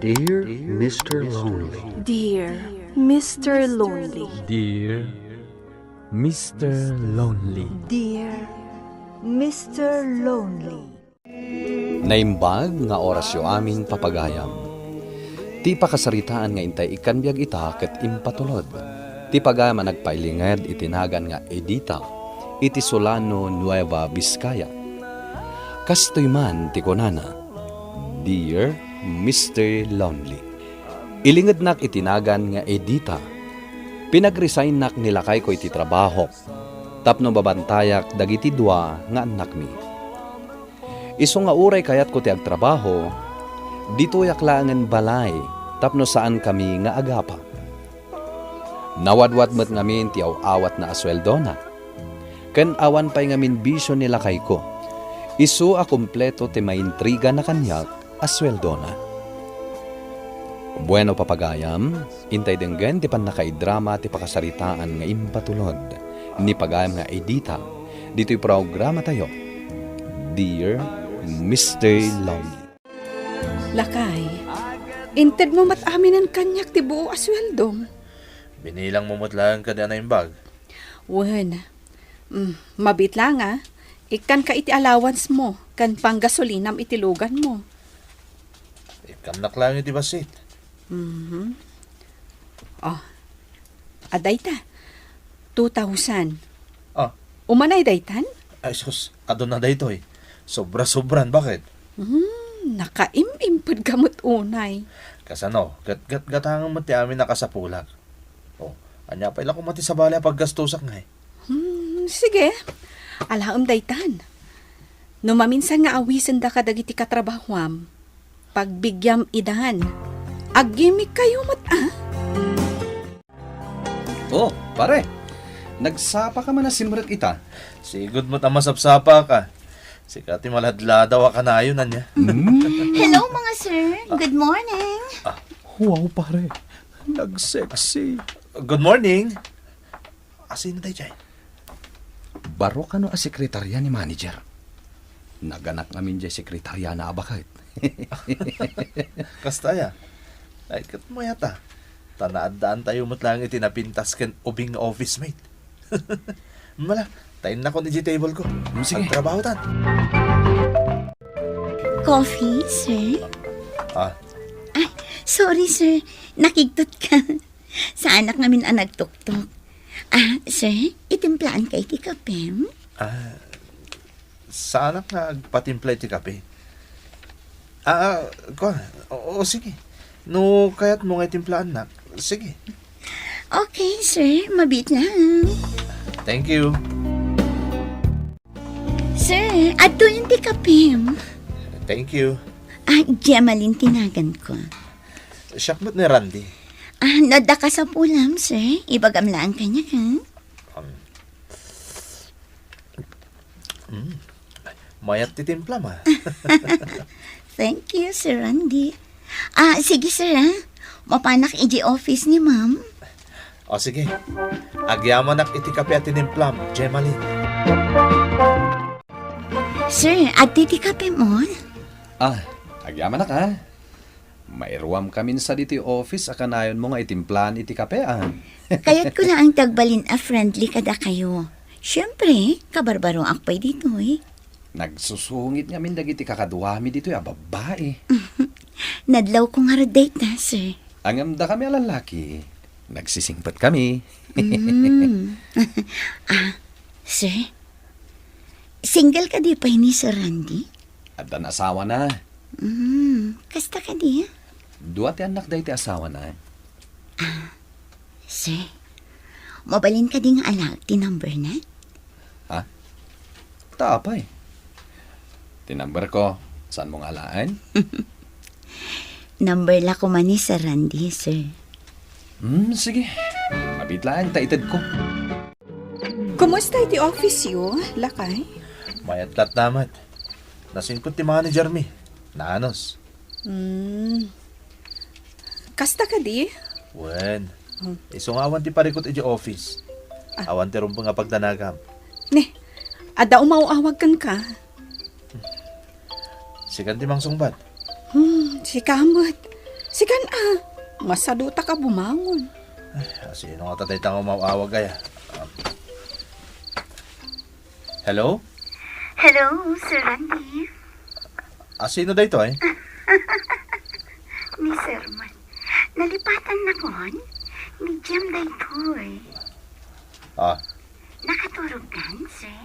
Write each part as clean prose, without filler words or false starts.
Dear Mr. Lonely. Dear Mr. Lonely. Dear Mr. Lonely. Dear Mr. Lonely. Naimbag nga orasyo amin papagayam. Ti pakasaritaan nga intay ikanbiag ita ket impatulod. Ti pagayam nagpailingad itinagan nga Edita, iti Solano, Nueva Vizcaya. Kastoy man ti konana, Dear Mr. Lonely. Ilingad nak itinagan nga Edita. Pinag-resign nak nilakay ko iti trabaho. Tapno babantayak dagiti dua nga anak mi. Iso nga uray kayat ko ti agtrabaho, dito yaklangan balay, tapno saan kami nga agapa. Nawadwat met ngamin ti awat na asweldo na. Ken awan pa'y ngamin bisyo nila kay ko. Isu a kumpleto ti maintriga na kanyak asweldo na. Bueno papagayam, intay denggen ti panakaidrama ti pakasaritaan nga impatulod. Ni pagayam nga Edita, dito'y programa tayo. Dear Mr. Lonely. Lakay, inted mo amin ang kanyak ti buo asweldom. Binilang mo mutlaan ka na yung bag. Wen, mabit lang ikan ka iti allowance mo, kan panggasolinam itilugan mo. Ikamnak lang yung basit. Oh, aday ta, 2,000. Ah, Umanay daytan? ay sus, adon na dito eh. Sobra-sobran, bakit? Nakaim-impad gamot unay. Kasano, gatangang mati amin nakasapulak. Oh, anya pa ilang kumati sa balay paggastusak nga eh. Sige, alaam daytan. No maminsan nga awisan da kadagiti katrabahwam, pagbigyam idahan, agimik kayo Oh, pare. Nagsapa ka man na simret ita. Sigod mo tamasapsapa ka. Sikati maladladaw ka na yun, anya. Hello mga sir, good morning. Wow, pare. Nag-sexy. Good morning. Asin tayo dyan? Baro ka no a sekretarya ni manager. Naganak namin dyan sekretarya na abakit. Kastaya. Ay, kat mo yata. Tanaadaan tayo lang itinapintas ken ubing office mate. Mala, tayo na ko ni table ko. Sige. Ang trabaho tan. Coffee, sir? Ah, Ay, sorry sir, nakigtot ka. Sa anak namin ang nagtuktok. Sir, itimplaan kay ti kapem? sa anak nga agpatimpla ti kape. O sige. No, kaya't mo nga timplaan na. Sige. Okay, sir, mabit lang. Thank you. Sir, adto yung ti kapem. Thank you. Gemalin tinagan ko. Syakmat ni Randy. Nada ka sa pulam, sir. Ibagamlaan ka niya, ha? Mayat ti timpla ma. Thank you, Sir Randy. Sige, sir, ha? Mapanak iji office ni ma'am. O sige. Agyaman ak iti kape at tinimplam, Gemaline. Sir, adti ti kape mo? Agyaman na ka. Mairuam kami sa dito office akanayon mo nga itimplan iti kapean. Kayat ko na ang tagbalin friendly kada kayo. Siyempre, kabarbaro akpay dito eh. Nagsusungit nga min dagiti kakaduhami dito babae. Nadlaw ko nga date na, sir. Angamda kami alalaki. Nagsisingpat kami. Sir, single ka di pa ni Sir Randy? At ang asawa na. Kasta ka di, ha? Dua ti anak dahi ti asawa na. Sir, mabalin ka di nga alag ti number na? Tapay. Tinumber ko. Saan mong alaan? Number la ko man ni Sir Randy, sir. Sige. Mabitlaan, taitad ko. Kumusta iti office yo, Lakay? Mayat lat namat. Nasingkot ti manager mi. Naanos. Kasta ka di? Wen. Isong awan ti parikot iti office. Awan ti rumpo nga pagdanagam. Ne, ada umawawag kan ka. Sikan ti mangsungbat. Si kamot. Sigan masaduta ka bumangon. Sino nga tatay tang umawawag kaya? Hello? Hello, Sir Randy. Sino da ito eh? Ni Sirman. Nalipatan na kon. Ni Jam Daytoy. Nakaturog kan, sir?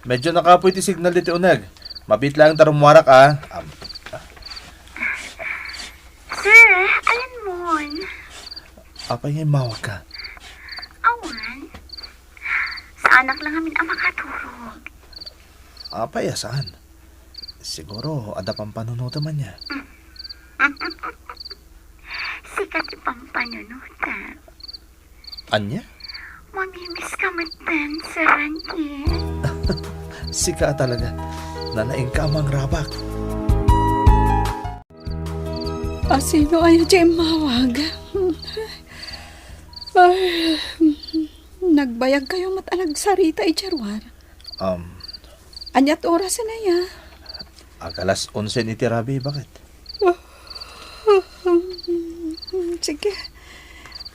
Medyo nakapoy ti signal dito uneg. Mabit lang tarumwarak Sir, alam mo. Apay ngay mawag ka. Awan. Sa anak lang amin ang makaturog. Apay saan? Siguro ada pang panunuta man niya. Sikat ipang panunuta. Anya? Mamimiss ka matan, Sir Randy. Sika talaga. Nanaing ka mang rabak. Sino ayaw dyan mawag? Ay, nagbayag kayo matalag sarita Charwar. Anyat oras na ya. Agalas 11 ni Tirabi, bakit? Sige.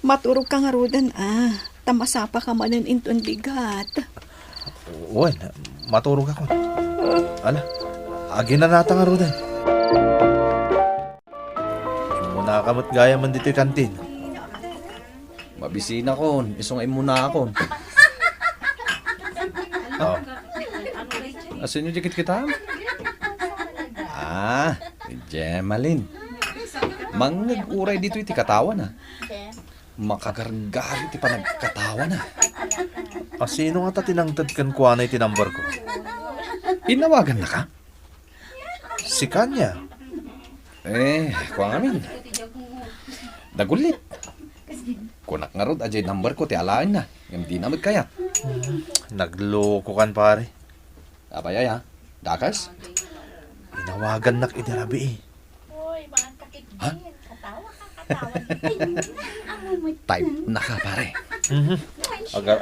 Maturog ka nga rodan Tamasapa ka manan inton bigat. Uwan, maturog ako. Ala, agi na nata nga rodan. Muna kamot gaya man dito yung kantin. Mabisina ko, isungay muna ako. Asin yung dikit kita? Jemalin. Mangag-uray dito iti katawan Makagargar iti panagkatawan Sino nga ta tinangtad kan kuha na itinambar ko? Hinawagan na ka? Si Kanya. Kuha ngamin. Dagulit. Kunak nga rod, ajay number ko, ti alaan na. Hindi na magkayat. Nagloko kan pare. Abayay Dakas? Inawagan nak itirabi Type na ka, pare.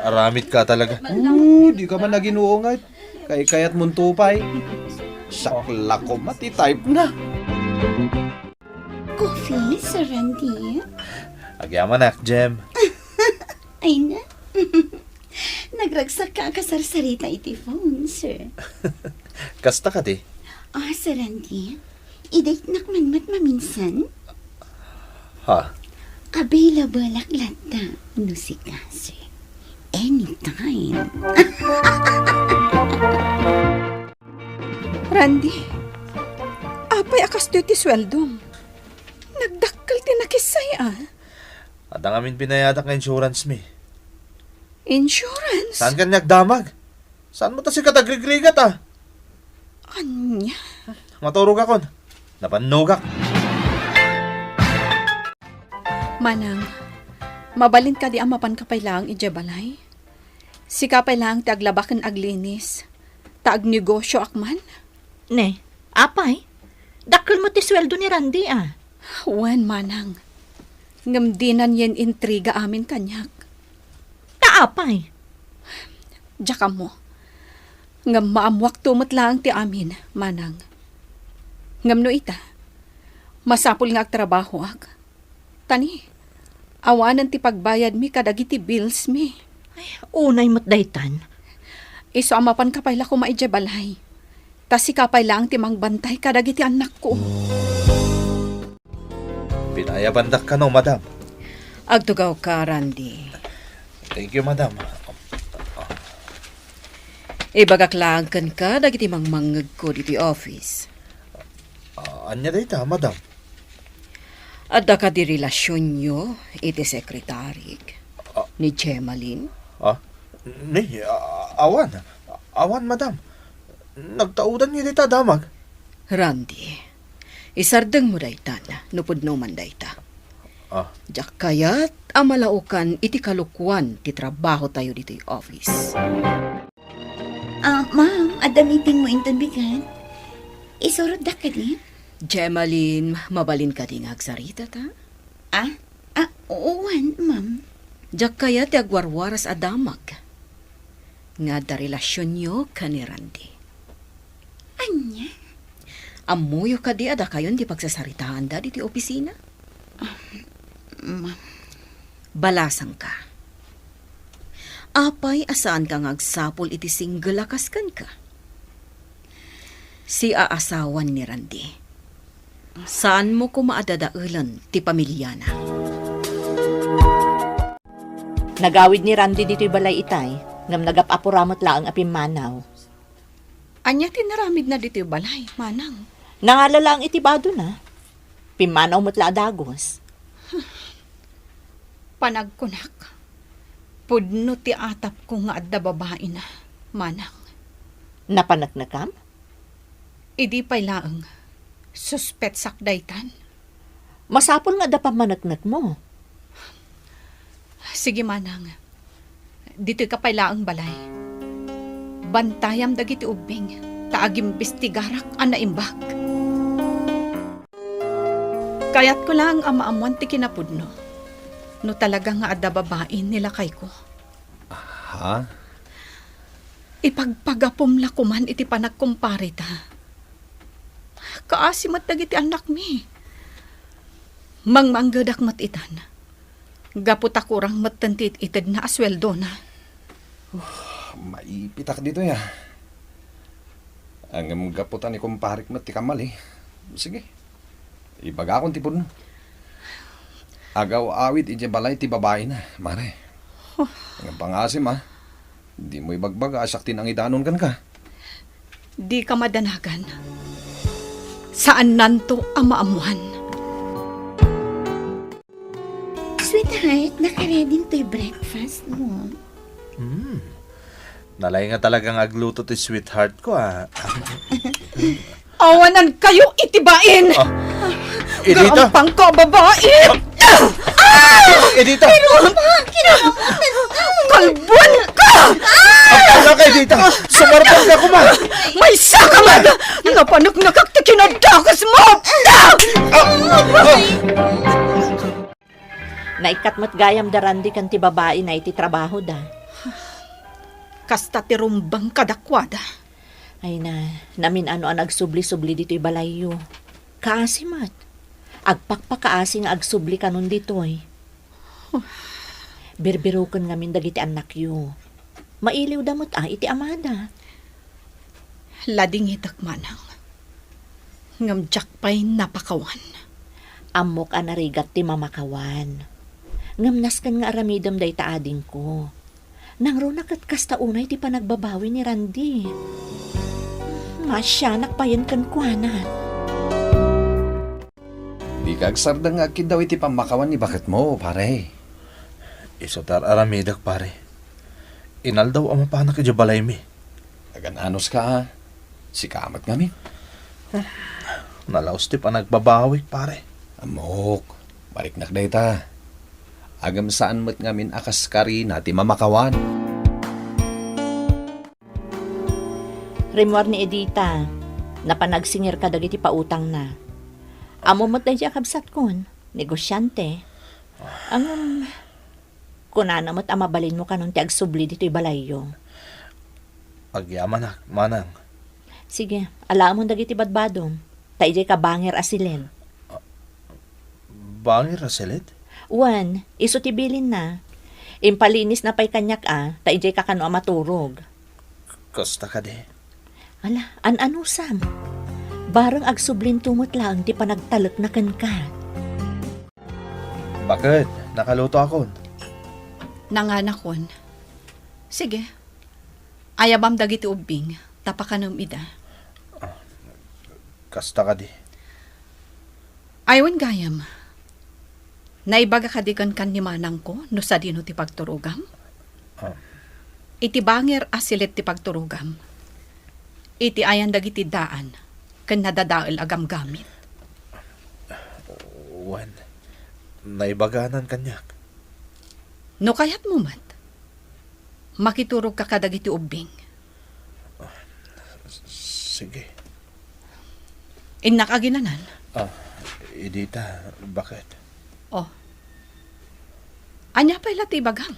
Aramid ka talaga. Di ka man naginuungay. Kayat muntupay. Sakla ko, mati-type na. Coffee, Sir Randy? Agyaman nak, Jem. Ay na. Nagragsak ka kasarsarita iti phone, sir. Kasta ka di? Sir Randy, i-date nak man maminsan? Available aklata, no si kasi. Anytime. Randy, apay akas ti sweldom. Nagdakkel ti nakisay Adang amin pinayadak nga insurance mi. Insurance? Saan ka nagdamag? Saan mo ta si katagrig-rigat Anya? Maturog akon. Napanugak. Manang, mabalin ka di amapan kapay lang ijabalay. Si kapay lang ti aglabakan aglinis. Taag negosyo akman. Ne, apay? Dakkel mo ti sweldo ni Randy Wen manang. Ngamdinan yen intriga amin kanyak. Taapay? Diyaka mo. Ngam maamwak tumot lang ti amin, manang. Ngam no ita. Masapul nga agtrabaho Tani, awanan ti pagbayad mi kadagiti bills mi. Unay mo't daytan. Iso amapan kapay la ko maijabalay. Tas si kapay lang ti mangbantay kadagiti anak ko. Pinayabandak ka no, madam. Agtugaw ka, Randy. Thank you, madam. Ibagaklaangkan ka dagiti mangmangag ko diti office. Anya dayta, madam? Adda ka di relasyon nyo, iti sekretary ni Jemalin. Awan. Awan, madam. Nagtaudan niya dayta, damag. Randy, isardeng mo dayta na, nupod no man dayta. Diyak kaya't amalaukan iti kalukwan ti trabaho tayo dito yung office. Ma'am, ada meeting mo inton bigat. Isurod da ka di? Jemalin, mabalin ka di nga agsarita ta? Uwan, ma'am. Diyak kaya't agwarwaras adamag. Nga da relasyon nyo ka ni Randy. Anya? Amuyo ka di ada kayon di pagsasaritaan da di opisina? Balasang ka. Apay asaan ka ngagsapol iti single akaskan ka? Si aasawan ni Randy. Saan mo ko maadadaulan ti pamilya na? Nagawid ni Randy dito'y balay itay, ngam nagapapuramot laang apimanaw. Anya tinaramid na dito yung balay, manang. Nangalala ang itibado na. Pimanaw mo't laadagos. Panagkunak. Pudno ti atap ko nga adda babae na, manang. Napanaknakam? Idi pa'y laang. Suspet sakdaytan. Masapol nga da pamanaknak mo. Sige, manang. Dito ka pa'y laang balay. Bantayam dagiti ubing. Taagim bistigarak ang naimbag. Kaya't ko lang ang maamuan ti kinapudno. No talaga nga adda babae nila kay ko. Ha? Ipagpagapom la kuman iti panagkumpare ta. Kaasimat dagiti anak mi. Mangmanggadak matitan. Gapot akurang matantit itid na asweldo na. Maipitak dito ya. Ang gaputan ni kumparik mat ti kamal eh. Sige. Ibaga akong tipon. Agaw awit iti balay ti babae na, mare. Ang pangasim ha. Di mo ibagbaga asaktin ang idanon kan ka. Di ka madanagan. Saan nanto ang maamuhan? Sweetheart, nakaready to'y breakfast mo. Nalay nga talagang agluto ti sweetheart ko, ah. Awanan kayo itibain! Edita! Gampang ko, babae! Edita! Kalbuan ka! Ano ka, Edita? Sumarapag ka kuma! May sakamad! Napanak nakaktikinadakas mo! Naikat mo't gayam da Randy kan ti babae na iti trabaho da. Kasta ti rumbang kadakwada. Ay na, namin ano ang agsubli-subli dito'y balayo. Kaasimat. Agpakpakaasi nga agsubli kanon dito'y. Birbirukan ngamin dagiti anak yu. Mailiw damot iti amada. Lading hitak manang. Ngamjak pa'y napakawan. Amok anarigat ti mamakawan. Ngamnas kan nga aramidam day taading ko. Nang runak at kasta unay ti panagbabawi ni Randy. Masyanak pa yan kan kuana. Di kagsarda nga akid daw iti pamakawan ni bakit mo, pare. Isotar aramidak, pare. Inal daw ang mapanak ka balay mi. Agananos ka ha. Si kamat ngamin. Nalaos ti panagbabawi, pare. Amok, bariknak day ta. Agam saan mo't ngamin akaskari na ti mamakawan. Rimwar ni Edita, napanagsingir ka dagiti pautang na. Amo mo't day kabsat kon, negosyante. Ang kunana mo't amabalin mo kanon ti agsubli dito'y balayo. Agyaman, manang. Sige, alam mo dagiti badbadom. Taijay ka banger asilin. Bangir aselit? Uwan, iso tibilin na. Impalinis na pa'y kanyak taijay ka kano maturog. Kasta ka di. Ala, ano Sam? Barang agsublin tumot lang di panagtalak na kan ka. Bakit? Nakaluto ako. Nanganakon. Sige. Ayabam dagiti ubing. Tapakanam ida. Kasta ka di. Aywan gayam. Naibaga kadikan kan ni manang ko no sa dino ti pagturugam? Iti banger asilit ti pagturugam. Iti ayan dagiti daan kan nadadaal agam gamit. Wan, naibaganan kanyak. No kayat mo mat, makiturog ka kadagiti ubing. Sige. Inakaginanan. Edita, bakit? Oh. Anya pa ilati bagang?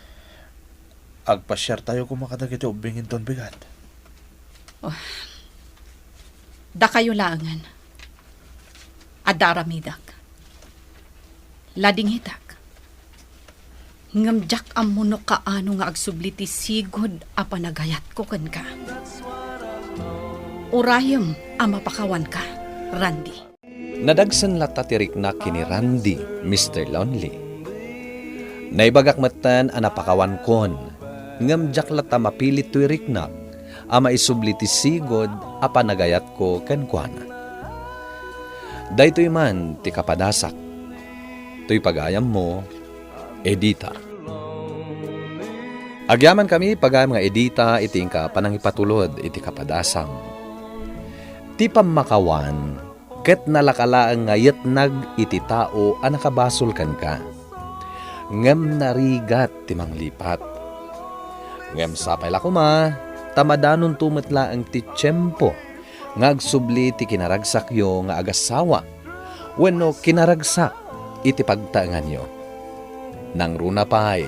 Agpasyar tayo kung makadagiti ubingin ton bigat. Da kayo langan. adaramidak. Lading hitak. Ngamjak amuno kaano nga agsubliti sigod a panagayat ko ken ka. Urayem a mapakawan ka, Randy. Nadagsan lata tirik na kini Randy, Mr. Lonely. Naibagak matan ang napakawan kon, ngamjak lata mapilit tirik na, ama isubli ti sigod a panagayat ko kenkwana. Daytoy man ti kapadasak, to'y pagayam mo, Edita. Agyaman kami pagayam nga Edita iting ka panangipatulod iti kapadasam. Ti pamakawan, ket nalakalaang ngayat nag iti tao a nakabasol kan ka. Ngem narigat ti manglipat. Ngem sapay lakuma, tamadanon tumetla ang ti tiyempo, ngagsubli ti kinaragsakyo nga agasawa, wenno kinaragsak iti pagtaangan nyo. Nang runa pa'y,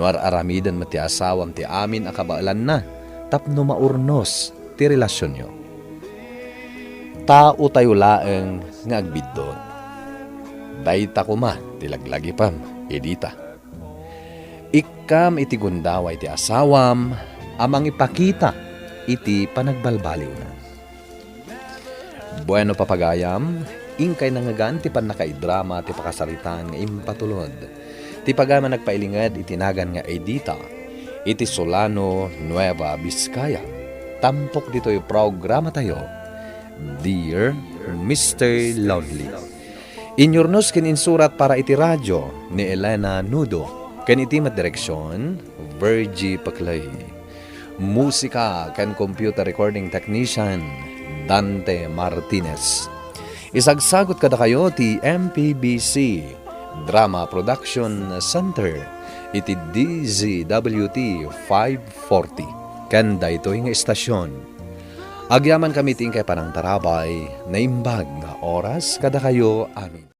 nuar aramidan mati asawam ti amin akabaalan na, tapno maurnos ti relasyon nyo. Tao tayo laeng nga agbidot. Dayta kuma, tilaglagi pam, Edita. Ikam iti gundaway ti asawam, amang ipakita iti panagbalbaliw na. Bueno papagayam, ingkay nangagan ti panakaidrama ti pakasaritan nga impatulod. Ti pagama nagpailingad itinagan nga Edita, iti Solano, Nueva Vizcaya. Tampok dito yung programa tayo, Dear Mr. Lonely. Inyornos kin insurat para iti radyo ni Elena Nudo, ken iti direksyon, Virgie Paclay. Musika ken computer recording technician, Dante Martinez. Isagsagot kada kayo ti MPBC Drama Production Center iti DZWT 540 kanda ito nga estasyon. Agyaman kami tingkay panang tarabay na imbag nga oras kada kayo amin.